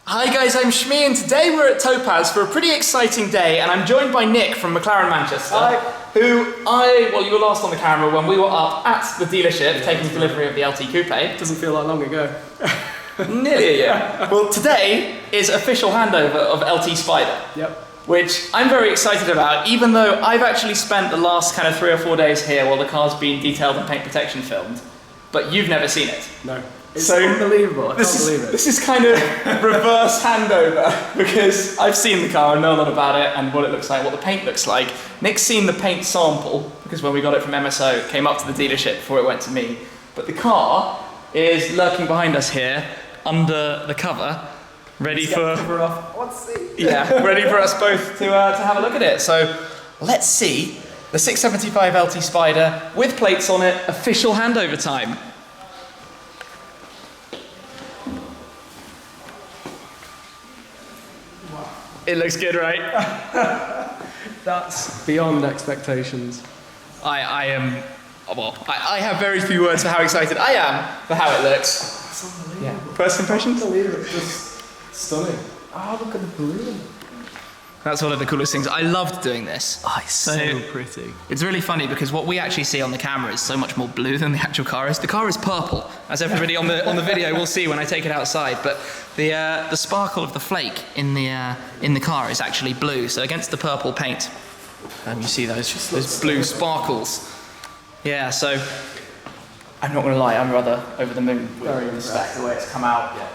Hi guys, I'm Shmi and today we're at Topaz for a pretty exciting day and I'm joined by Nick from McLaren Manchester. Hi. Well you were last on the camera when we were up at the dealership taking delivery of the LT Coupe. Doesn't feel that long ago. Nearly a year. Well today is official handover of LT Spider. Yep. Which I'm very excited about, even though I've actually spent the last kind of 3 or 4 days here while the car's been detailed and paint protection filmed, but you've never seen it. No. It's unbelievable, I can't believe it. This is kind of reverse handover, because I've seen the car and know a lot about it and what it looks like, what the paint looks like. Nick's seen the paint sample, because when we got it from MSO, it came up to the dealership before it went to me. But the car is lurking behind us here, under the cover, ready for... Cover off. Let's see. Yeah, ready for us both to have a look at it. So, let's see the 675 LT Spider with plates on it, official handover time. It looks good, right? That's beyond expectations. I have very few words for how excited I am for how it looks. Yeah. First impressions? It's just stunning. Oh, look at the blue. That's one of the coolest things. I loved doing this. Oh, it's so pretty. It's really funny because what we actually see on the camera is so much more blue than the actual car is. The car is purple, as everybody on the video will see when I take it outside. But the sparkle of the flake in the car is actually blue. So against the purple paint, you see those blue sparkles. Yeah. So I'm not going to lie, I'm rather over the moon with the spec, the way it's come out. Yeah.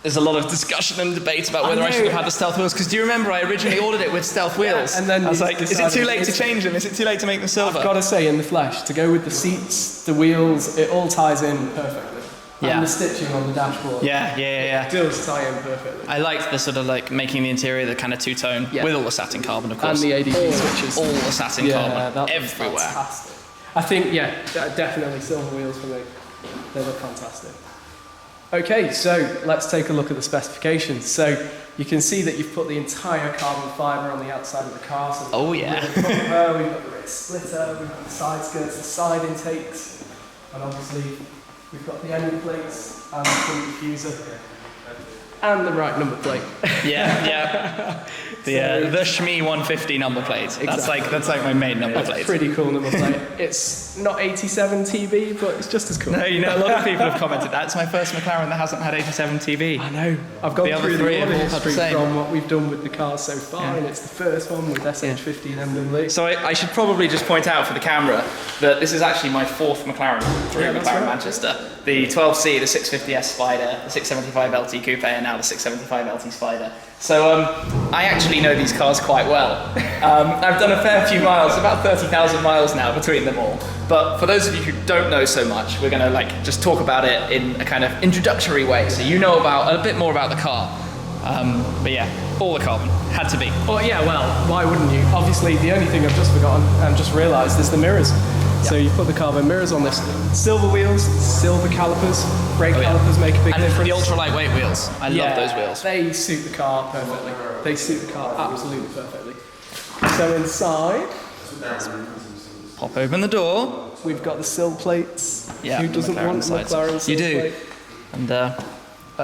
There's a lot of discussion and debate about whether I should have had the stealth wheels, because do you remember I originally ordered it with stealth wheels? And then I was like, is it too late to change them? Is it too late to make them silver? I've got to say, in the flesh, to go with the seats, the wheels, it all ties in perfectly. Yeah. And the stitching on the dashboard. Yeah. It does tie in perfectly. I liked the sort of like making the interior the kind of two-tone, with all the satin carbon, of course. And the ADP switches. All the satin carbon, everywhere. Fantastic. I think, definitely silver wheels for me. They look fantastic. Okay, so let's take a look at the specifications. So you can see that you've put the entire carbon fibre on the outside of the car. So we've got the bumper, we've got the rear splitter, we've got the side skirts, the side intakes, and obviously we've got the end plates and the front diffuser and the right number plate. The Shmi 150 number plate. Exactly. That's like my main number plate. Pretty cool number plate. It's not 87 TB, but it's just as cool. No, a lot of people have commented that's my first McLaren that hasn't had 87 TB. I know. I've gone through the order history the from what we've done with the cars so far, and it's the first one with SH15 MW. So I should probably just point out for the camera that this is actually my 4th McLaren through McLaren Manchester. The 12C, the 650S Spider, the 675 LT Coupe, and now the 675 LT Spider. So I actually know these cars quite well. I've done a fair few miles, about 30,000 miles now between them all. But for those of you who don't know so much, we're going to just talk about it in a kind of introductory way, so you know about a bit more about the car. But yeah, all the carbon had to be. Oh yeah, well, why wouldn't you? Obviously, the only thing I've just forgotten and just realised is the mirrors. So you put the carbon mirrors on this. Silver wheels, silver calipers, brake calipers make a big difference. And the ultra lightweight wheels. I love those wheels. They suit the car perfectly. They suit the car absolutely perfectly. So inside, pop open the door. We've got the sill plates. Yeah, who doesn't want the McLaren sill plate? And that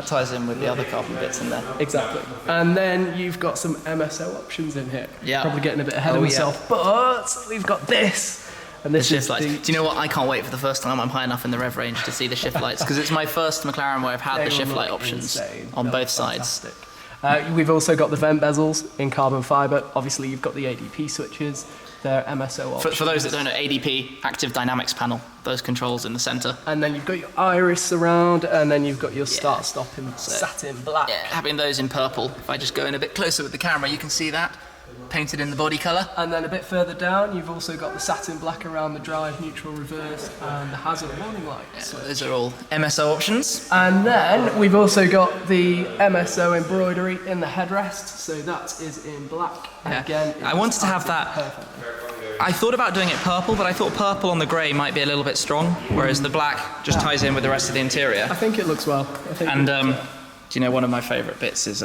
ties in with the other carbon bits in there. Exactly. And then you've got some MSO options in here. Yeah. Probably getting a bit ahead of myself, but we've got this. And this shift lights. Do you know what? I can't wait for the first time I'm high enough in the rev range to see the shift lights, because it's my first McLaren where I've had the shift light options on both sides. We've also got the vent bezels in carbon fibre. Obviously, you've got the ADP switches. They're MSO options. For those that don't know, ADP, Active Dynamics Panel, those controls in the centre. And then you've got your iris around, and then you've got your start-stop in satin black. Yeah, having those in purple. If I just go in a bit closer with the camera, you can see that. Painted in the body colour. And then a bit further down, you've also got the satin black around the drive, neutral, reverse, and the hazard warning light. Yeah, so those are all MSO options. And then we've also got the MSO embroidery in the headrest, so that is in black. Yeah. Again, I wanted to have that. Perfect. I thought about doing it purple, but I thought purple on the grey might be a little bit strong, whereas the black just ties in with the rest of the interior. I think it looks well. And do you know, one of my favourite bits is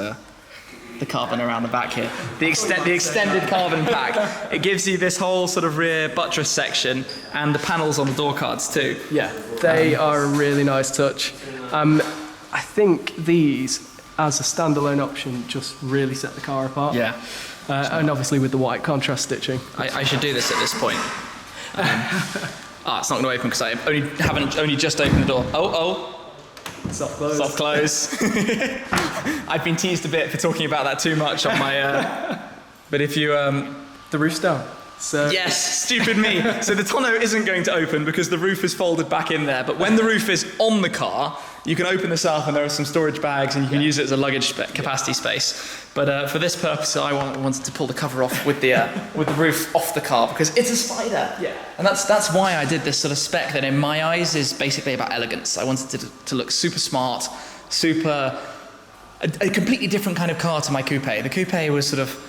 the carbon around the back here. The extended carbon pack. It gives you this whole sort of rear buttress section and the panels on the door cards too. Yeah, they are a really nice touch. I think these, as a standalone option, just really set the car apart. Yeah. And obviously with the white contrast stitching. I should do this at this point. It's not going to open because I haven't only just opened the door. Oh. Soft close. Soft close. I've been teased a bit for talking about that too much on my... but if you... The roof's down. So yes, stupid me. So the tonneau isn't going to open because the roof is folded back in there. But when the roof is on the car, you can open this up and there are some storage bags and you can use it as a luggage capacity space. But for this purpose, I wanted to pull the cover off with the roof off the car because it's a Spider. Yeah. And that's why I did this sort of spec that in my eyes is basically about elegance. I wanted to look super smart, a completely different kind of car to my coupe. The coupe was sort of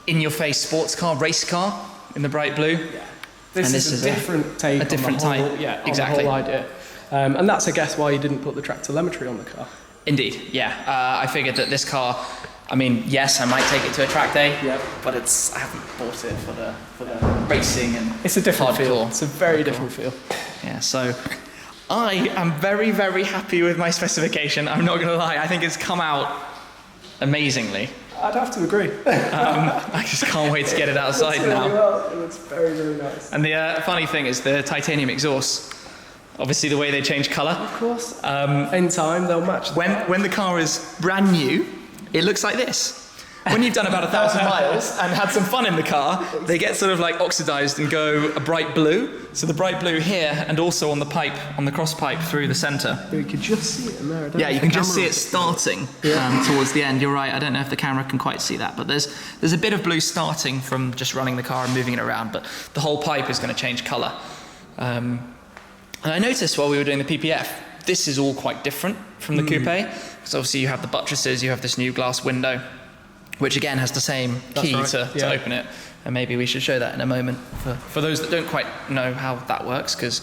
in-your-face sports car, race car in the bright blue. Yeah. This is a different take on the whole, type. Yeah, exactly. On the whole idea. And that's, I guess, why you didn't put the track telemetry on the car. Indeed, yeah. I figured that this car, I mean, yes, I might take it to a track day, but I haven't bought it for the racing and it's a different hardcore. feel. It's a very different feel. Yeah, so I am very, very happy with my specification. I'm not going to lie. I think it's come out amazingly. I'd have to agree. I just can't wait to get it outside now. Well. It looks very, very nice. And the funny thing is the titanium exhaust, obviously the way they change colour. Of course. In time, they'll match. When the car is brand new, it looks like this. When you've done about 1,000 miles and had some fun in the car, they get sort of like oxidized and go a bright blue. So the bright blue here and also on the pipe, on the cross pipe through the centre. You can just see it in there. Yeah, you can just see it starting towards the end. You're right, I don't know if the camera can quite see that, but there's a bit of blue starting from just running the car and moving it around, but the whole pipe is going to change colour. And I noticed while we were doing the PPF, this is all quite different from the coupe, because obviously you have the buttresses, you have this new glass window, which again has the same key to open it. And maybe we should show that in a moment for those that don't quite know how that works, because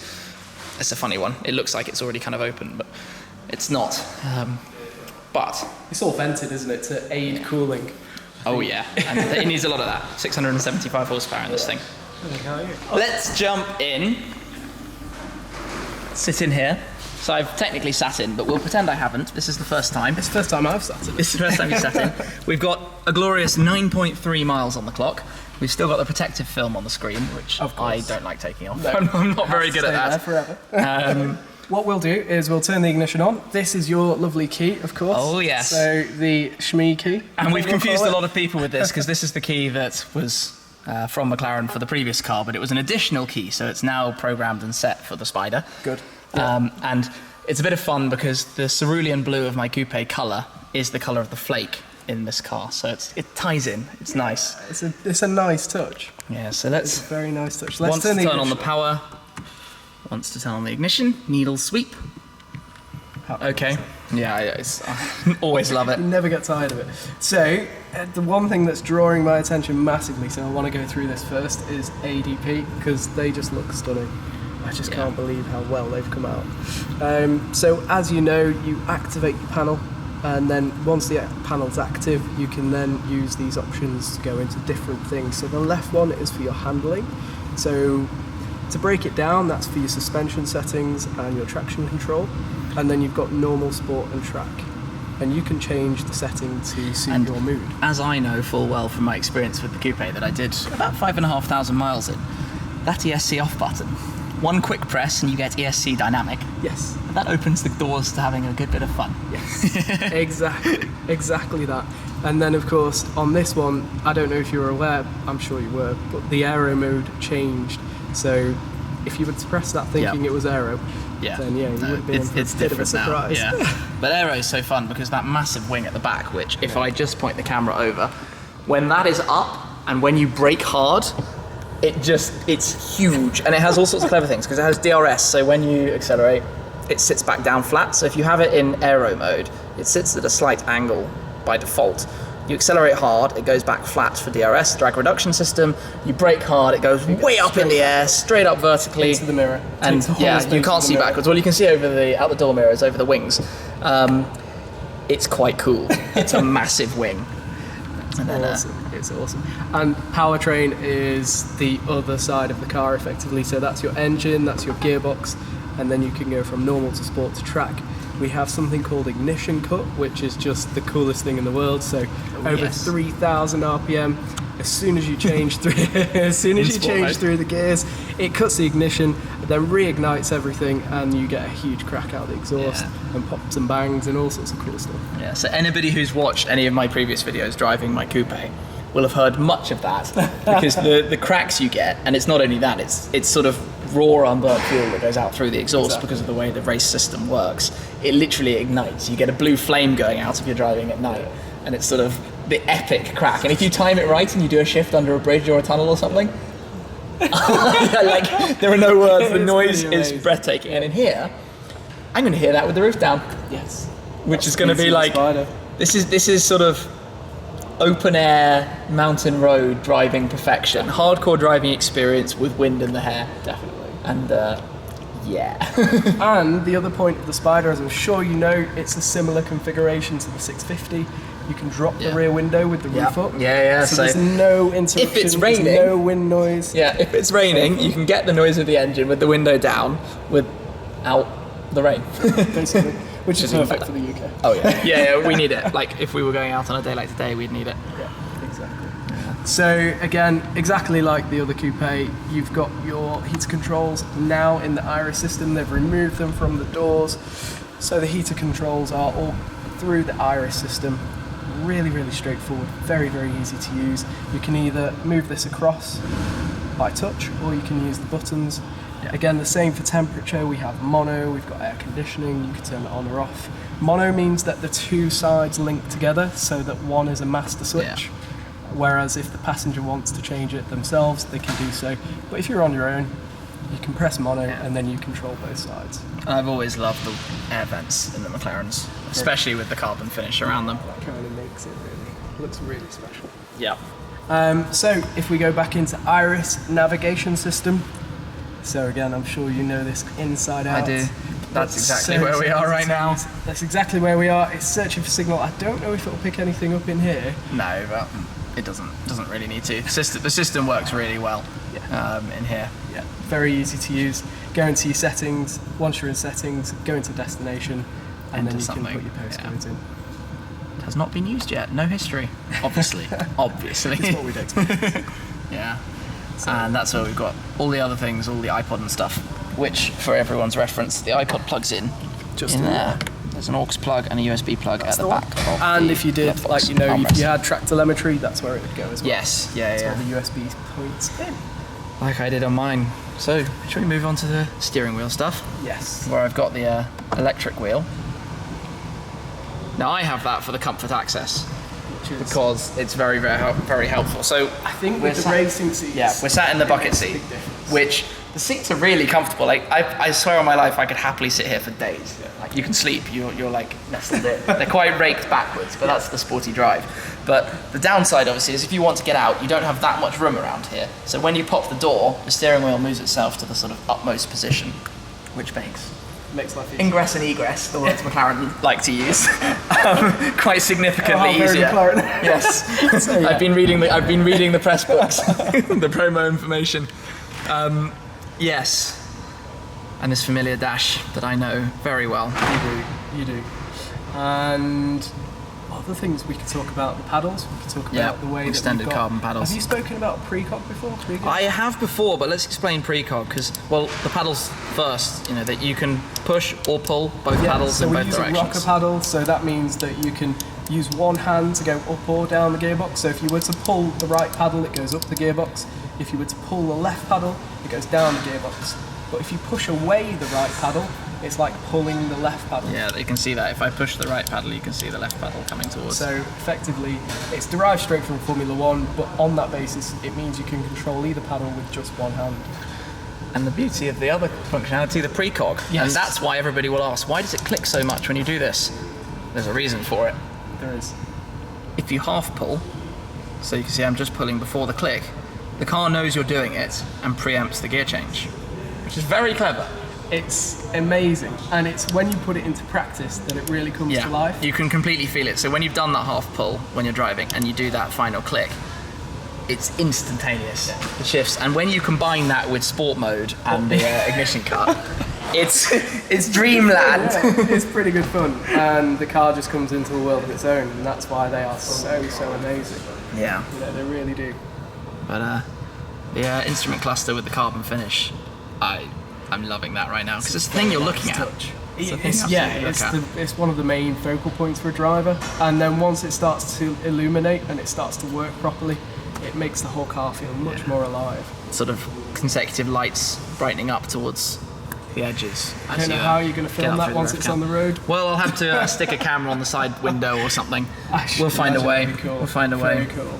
it's a funny one. It looks like it's already kind of open, but it's not. But it's all vented, isn't it, to aid cooling? Oh yeah, and it needs a lot of that. 675 horsepower in this thing. Let's jump in. Sit in here. So I've technically sat in, but we'll pretend I haven't. This is the first time. It's the first time I've sat in. This is the first time you've sat in. We've got a glorious 9.3 miles on the clock. We've still got the protective film on the screen, which I don't like taking off. No. I'm not very good at that. Forever. What we'll do is we'll turn the ignition on. This is your lovely key, of course. Oh, yes. So the Shmee key. And we've confused a lot of people with this, because this is the key that was from McLaren for the previous car, but it was an additional key, so it's now programmed and set for the Spider. Good. And it's a bit of fun because the cerulean blue of my coupe colour is the colour of the flake in this car, so it ties in. It's nice. It's a nice touch. Yeah, so let's... It's a very nice touch. Let's turn on the power. Wants to turn on the ignition. Needle sweep. Okay. Yeah, I always love it. You never get tired of it. So, the one thing that's drawing my attention massively, so I want to go through this first, is ADP, because they just look stunning. I just can't believe how well they've come out. So as you know, you activate the panel, and then once the panel's active, you can then use these options to go into different things. So the left one is for your handling. So to break it down, that's for your suspension settings and your traction control. And then you've got normal, sport and track. And you can change the setting to suit your mood. As I know full well from my experience with the coupe that I did about 5,500 miles in, that ESC off button, one quick press and you get ESC dynamic. Yes. That opens the doors to having a good bit of fun. Yes, exactly that. And then of course on this one, I don't know if you were aware, I'm sure you were, but the aero mode changed. So if you would press that thinking it was aero, then you would be in for a bit of a surprise. Now. Yeah. But aero is so fun because that massive wing at the back, which if I just point the camera over, when that is up and when you brake hard, it's huge, and it has all sorts of clever things because it has DRS, so when you accelerate it sits back down flat. So if you have it in aero mode, it sits at a slight angle by default. You accelerate hard, it goes back flat for DRS, drag reduction system. You brake hard, it goes way up in the air, straight up vertically. Into the mirror. And you can't see backwards. Well, you can see over out the door mirrors, over the wings. It's quite cool. It's a massive wing. And then, awesome. It's awesome. And powertrain is the other side of the car, effectively. So that's your engine, that's your gearbox, and then you can go from normal to sport to track. We have something called ignition cut, which is just the coolest thing in the world. So over 3,000 RPM. As soon as you change through, through the gears, it cuts the ignition, then reignites everything, and you get a huge crack out the exhaust and pops and bangs and all sorts of cool stuff. Yeah. So anybody who's watched any of my previous videos driving my coupe will have heard much of that, because the cracks you get, and it's not only that, it's sort of raw unburnt fuel that goes out through the exhaust because of the way the race system works. It literally ignites. You get a blue flame going out if you're driving at night, and it's sort of the epic crack. And if you time it right and you do a shift under a bridge or a tunnel or something, like, there are no words. The noise is breathtaking. And in here, I'm going to hear that with the roof down. Yes. Which is going to be like, this is sort of open air mountain road driving perfection. Hardcore driving experience with wind in the hair. Definitely. And yeah. And the other point of the Spider, as I'm sure you know, it's a similar configuration to the 650. You can drop the rear window with the roof up. Yeah. So there's no interruption. If it's raining, there's no wind noise. Yeah, if it's raining, you can get the noise of the engine with the window down without the rain. Basically. Which is perfect for the UK. Oh yeah. yeah, we need it. Like, if we were going out on a day like today, we'd need it. Yeah, exactly. Yeah. So again, exactly like the other coupe, you've got your heater controls now in the Iris system. They've removed them from the doors. So the heater controls are all through the Iris system. Really, really straightforward, very, very easy to use. You can either move this across by touch, or you can use the buttons. Again, the same for temperature. We have mono, we've got air conditioning, you can turn it on or off. Mono means that the two sides link together so that one is a master switch. Whereas if the passenger wants to change it themselves, they can do so. But if you're on your own, you can press mono and then you control both sides. I've always loved the air vents in the McLarens, especially with the carbon finish around them. That kind of makes it looks really special. Yeah. So if we go back into Iris navigation system, so again, I'm sure you know this inside out. I do. That's exactly where we are right now. That's exactly where we are. It's searching for signal. I don't know if it'll pick anything up in here. No, but it doesn't really need to. The system works really well in here. Yeah, very easy to use. Go into your settings. Once you're in settings, go into destination, and then you can put your postcodes in. It has not been used yet. No history. Obviously. Obviously. It's what we'd expect. Yeah. So, and that's where we've got all the other things, all the iPod and stuff, which, for everyone's reference, the iPod plugs in just in there. There's an aux plug and a USB plug at the back. And if you did, like, you know, if you had track telemetry, that's where it would go as well. Yes, yeah, that's where the USB points in. Like I did on mine. So, shall we move on to the steering wheel stuff? Yes. Where I've got the electric wheel. Now, I have that for the comfort access, because it's very, very helpful. So I think with the racing seats, we're sat in the bucket seat, which the seats are really comfortable. Like, I swear on my life, I could happily sit here for days. Like, you can sleep. You're like nestled in. They're quite raked backwards, but that's the sporty drive. But the downside, obviously, is if you want to get out, you don't have that much room around here. So when you pop the door, the steering wheel moves itself to the sort of utmost position, which makes life easier. Ingress and egress, the words McLaren like to use, quite significantly easier. Yes, so, I've been reading the press books, the promo information. Yes, and this familiar dash that I know very well. You do. And other things we could talk about, the paddles. We could talk about the way extended that we've got. carbon paddles. Have you spoken about precog before? Precog? I have before, but let's explain precog, because, well, the paddles first, you know, that you can push or pull both paddles in both directions. So we use a rocker paddle, so that means that you can use one hand to go up or down the gearbox. So if you were to pull the right paddle, it goes up the gearbox. If you were to pull the left paddle, it goes down the gearbox. But if you push away the right paddle, it's like pulling the left paddle. Yeah, you can see that. If I push the right paddle, you can see the left paddle coming towards. So effectively, it's derived straight from Formula One, but on that basis, it means you can control either paddle with just one hand. And the beauty of the other functionality, the precog. Yes. And that's why everybody will ask, why does it click so much when you do this? There's a reason for it. There is. If you half pull, so you can see I'm just pulling before the car knows you're doing it and preempts the gear change, which is very clever. It's amazing, and it's when you put it into practice that it really comes to life. You can completely feel it. So when you've done that half pull when you're driving and you do that final click, it's instantaneous, the shifts. And when you combine that with sport mode and the ignition cut, it's dreamland. Yeah, it's pretty good fun, and the car just comes into a world of its own, and that's why they are so amazing. Yeah. You know, they really do. But the instrument cluster with the carbon finish, I'm loving that right now because it's the thing you're looking at. It's one of the main focal points for a driver, and then once it starts to illuminate and it starts to work properly, it makes the whole car feel much more alive. Sort of consecutive lights brightening up towards the edges. I don't know how you're going to film that once it's on the road. Well, I'll have to stick a camera on the side window or something. We'll find a way. Cool. We'll find a way. Very cool.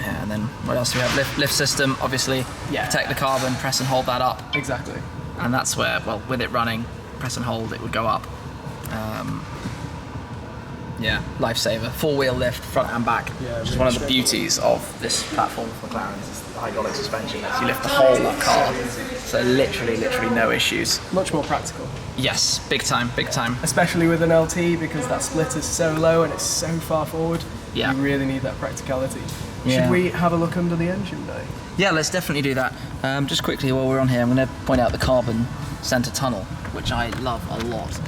Yeah, and then what else do we have? Lift system, obviously. Yeah. Protect the carbon, press and hold that up. Exactly. And that's where, well, with it running, press and hold, it would go up. Yeah, lifesaver. Four-wheel lift, front and back. Yeah, which is one of the beauties of this platform for McLaren is the hydraulic suspension. So you lift the whole car. So literally no issues. Much more practical. Yes, big time. Especially with an LT, because that split is so low and it's so far forward. Yeah. You really need that practicality. Yeah. Should we have a look under the engine bay? Yeah, let's definitely do that. Just quickly while we're on here, I'm going to point out the carbon centre tunnel, which I love a lot.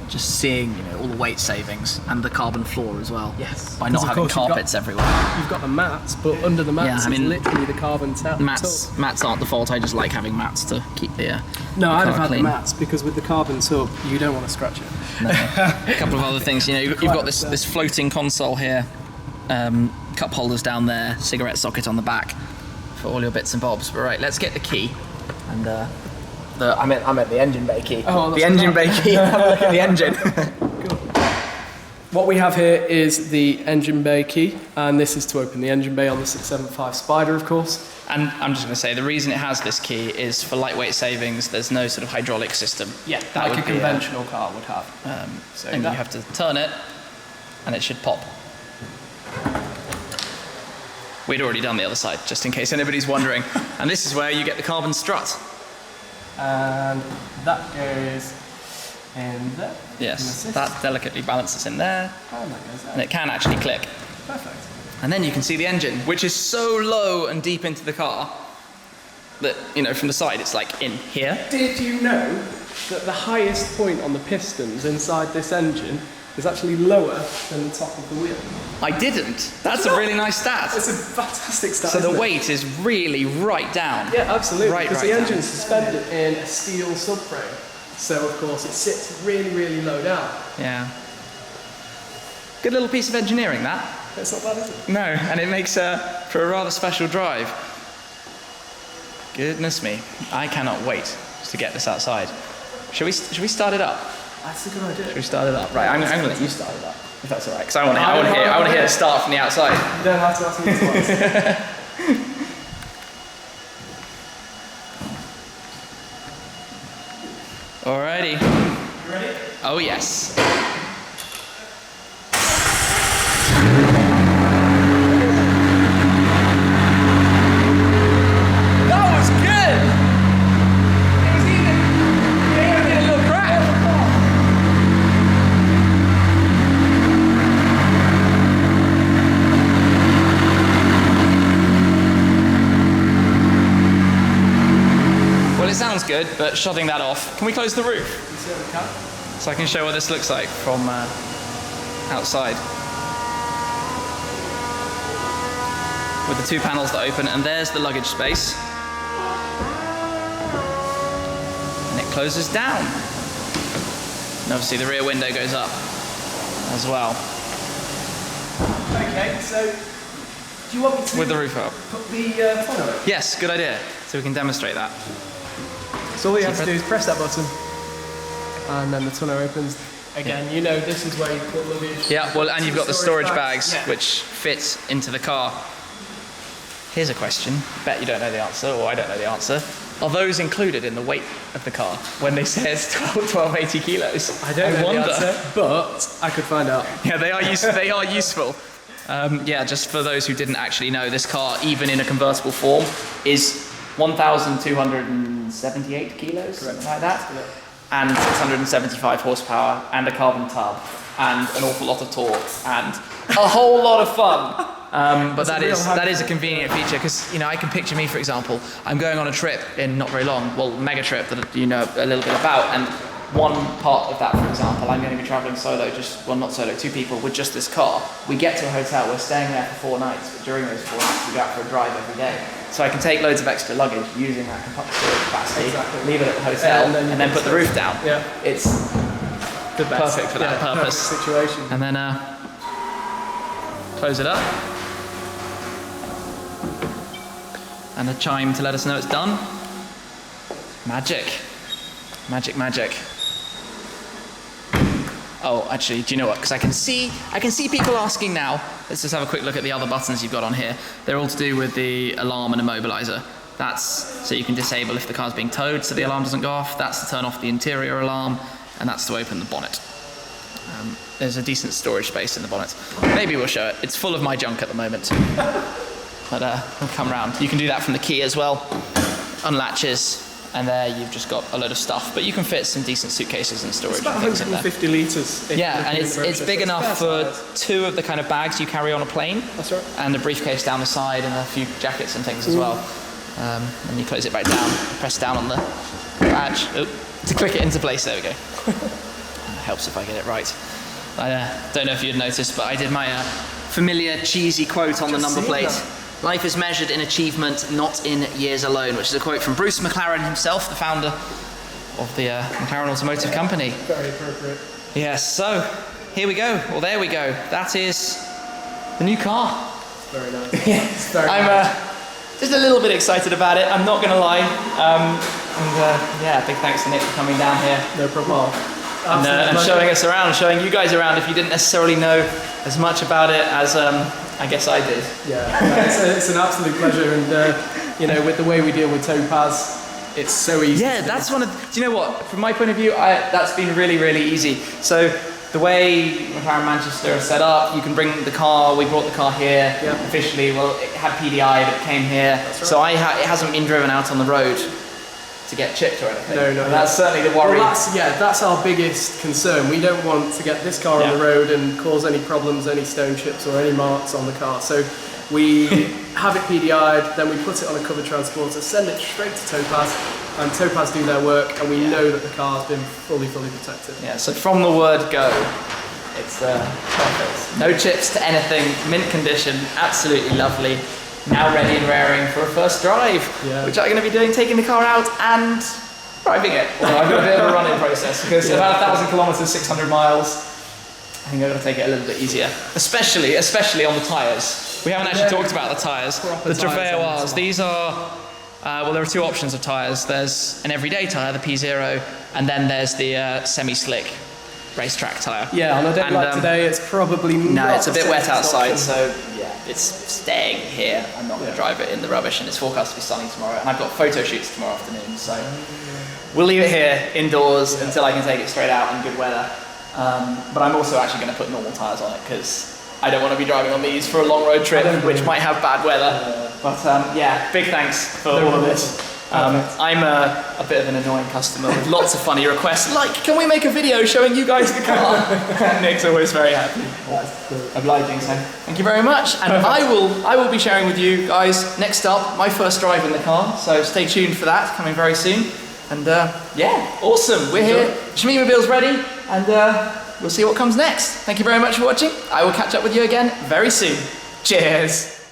Just seeing, all the weight savings and the carbon floor as well. Yes. By not having carpets everywhere. You've got the mats, but under the mats is literally the carbon Mats aren't the fault. I just like having mats to keep the No, I'd have had clean. the mats because with the carbon tub, you don't want to scratch it. No. A couple of other things. You've got this floating console here, cup holders down there, cigarette socket on the back for all your bits and bobs. But right, let's get the key and. I meant the engine bay key. Oh, the engine bay key. Have a look at the engine. Cool. What we have here is the engine bay key, and this is to open the engine bay on the 675 Spider, of course. And I'm just going to say, the reason it has this key is for lightweight savings. There's no sort of hydraulic system. Yeah, like a conventional car would have. You have to turn it, and it should pop. We'd already done the other side, just in case anybody's wondering. And this is where you get the carbon strut. And that goes in there. Yes, that delicately balances in there. And that goes there. And it can actually click. Perfect. And then you can see the engine, which is so low and deep into the car that, from the side it's like in here. Did you know that the highest point on the pistons inside this engine is actually lower than the top of the wheel? I didn't. That's a really nice stat. It's a fantastic stat. So the weight is really right down. Yeah, absolutely. Right because the down. engine's suspended in a steel subframe. So, of course, it sits really low down. Yeah. Good little piece of engineering, that. It's not bad, is it? No, and it makes for a rather special drive. Goodness me. I cannot wait to get this outside. Should we start it up? That's a good idea. Should we start it up? Right, I'm going to let you start it up, if that's all right. Because I want to hear it start from the outside. You don't have to ask me twice. Alrighty. You ready? Oh, yes. That was good! It was even did a little crack. Well, it sounds good, but shutting that off. Can we close the roof? You certainly can. So I can show what this looks like from outside. With the two panels that open, and there's the luggage space. And it closes down. And obviously the rear window goes up as well. Okay, so do you want me to With the roof up. put the tonneau in? Yes, good idea. So we can demonstrate that. So all you have to do is press that button, and then the tonneau opens. Again, this is where you put luggage. Yeah, well, and you've got the storage bags, Yeah. which fit into the car. Here's a question. Bet you don't know the answer, or I don't know the answer. Are those included in the weight of the car when they says 1280 kilos? I don't know the answer, but I could find out. Yeah, they are useful. Yeah, just for those who didn't actually know, this car, even in a convertible form, is 1,278 kilos, something like that. and 675 horsepower, and a carbon tub, and an awful lot of torque, and a whole lot of fun. But that is a convenient feature, because I can picture me, for example, I'm going on a trip in not very long, well, mega trip that you know a little bit about, and one part of that, for example, I'm going to be traveling solo, not solo, 2 people with just this car. We get to a hotel, we're staying there for 4 nights, but during those 4 nights we go out for a drive every day. So I can take loads of extra luggage using that storage capacity, leave it at the hotel, and then put the roof down. Yeah. It's the best. Perfect for that purpose. Perfect situation. And then close it up. And a chime to let us know it's done. Magic. Magic, magic. Oh, actually, do you know what? Because I can see people asking now. Let's just have a quick look at the other buttons you've got on here. They're all to do with the alarm and immobilizer. That's so you can disable if the car's being towed so the alarm doesn't go off. That's to turn off the interior alarm, and that's to open the bonnet. There's a decent storage space in the bonnet. Maybe we'll show it. It's full of my junk at the moment. But we'll come round. You can do that from the key as well. Unlatches. And there you've just got a load of stuff, but you can fit some decent suitcases and storage. It's about and things 150 litres. Yeah, and it's big enough for 2 of the kind of bags you carry on a plane. That's right. And a briefcase down the side and a few jackets and things as well. And you close it back down, press down on the badge to click it into place. There we go. It helps if I get it right. I don't know if you'd noticed, but I did my familiar cheesy quote on the number plate. Life is measured in achievement, not in years alone, which is a quote from Bruce McLaren himself, the founder of the McLaren Automotive Company. Very appropriate. Yes, so here we go. Well, there we go. That is the new car. Very nice. It's very I'm just a little bit excited about it, I'm not going to lie. Yeah, big thanks to Nick for coming down here. No problem. And showing us around, showing you guys around if you didn't necessarily know as much about it as I guess I did. Yeah, it's an absolute pleasure, and with the way we deal with Topaz, it's so easy. Yeah, that's one of. Do you know what? From my point of view, that's been really, really easy. So the way McLaren Manchester is set up, you can bring the car. We brought the car here officially. Well, it had PDI, but it came here. That's right. So it hasn't been driven out on the road to get chipped or anything. No. That's certainly the worry. Well, that's our biggest concern. We don't want to get this car on the road and cause any problems, any stone chips or any marks on the car. So we have it PDI'd, then we put it on a covered transporter, send it straight to Topaz, and Topaz do their work, and we know that the car's been fully protected. Yeah, so from the word go, it's perfect. No chips to anything, mint condition, absolutely lovely. Now ready and raring for a first drive, which I'm going to be doing, taking the car out and driving it. Although I've got a bit of a running process because about 1,000 kilometers, 600 miles, I think I'm going to take it a little bit easier, especially on the tyres. We haven't actually talked about the tyres. The Topaz, these are, well, there are 2 options of tyres. There's an everyday tyre, the P0, and then there's the semi-slick racetrack tyre. Yeah, on a day like today, it's probably not. It's a bit wet outside, so it's staying here. I'm not going to drive it in the rubbish, and it's forecast to be sunny tomorrow. And I've got photo shoots tomorrow afternoon, so we'll leave it here indoors until I can take it straight out in good weather. But I'm also actually going to put normal tyres on it because I don't want to be driving on these for a long road trip, which might have bad weather. But big thanks for all of this. I'm a bit of an annoying customer with lots of funny requests, like, can we make a video showing you guys the car? And Nick's always very happy. Obliging, so thank you very much. And I will be sharing with you guys next up my first drive in the car, so stay tuned for that, coming very soon. And awesome, we're here, Shmeemobile's ready, and we'll see what comes next. Thank you very much for watching. I will catch up with you again very soon. Cheers.